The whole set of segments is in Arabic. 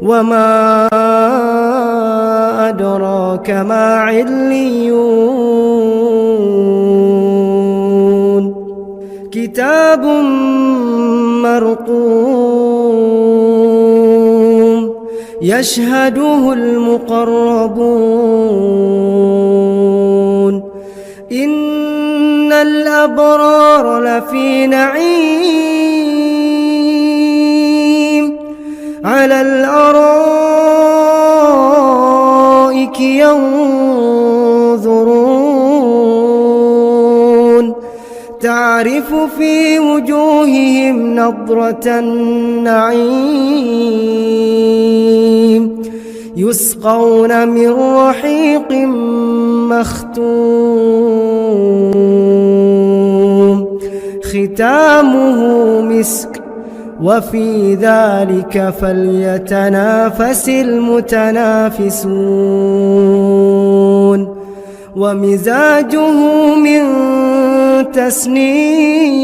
وما أدراك ما عليون كتاب مرقوم يشهده المقربون إن الأبرار لفي نعيم على الأرائك ينظرون تعرف في وجوههم نضرة النعيم يسقون من رحيق مختوم ختامه مسك وفي ذلك فليتنافس المتنافسون ومزاجه من تسنيم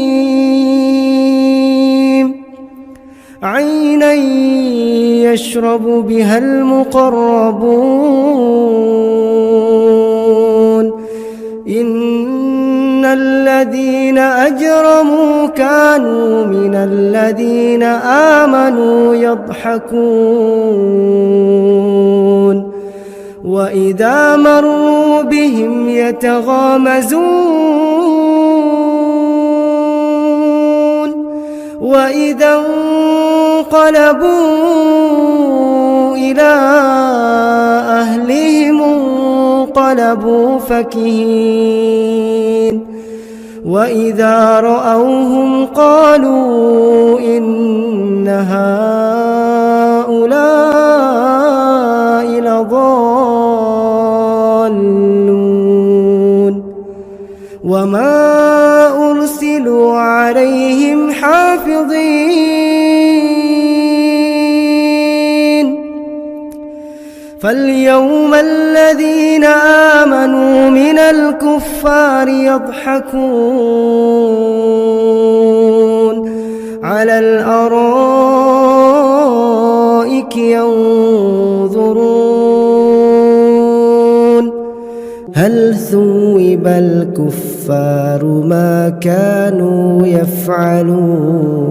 عينا يشرب بها المقربون إن الذين أجرموا كانوا من الذين آمنوا يضحكون وإذا مروا بهم يتغامزون وإذا انقلبوا إلى أهلهم انقلبوا فكهين وإذا رأوهم قالوا إن هؤلاء لضالون وما أرسلوا عليهم حافظين فاليوم الذين آمنوا من الكفار يضحكون على الأرائك ينظرون هل ثوب الكفار ما كانوا يفعلون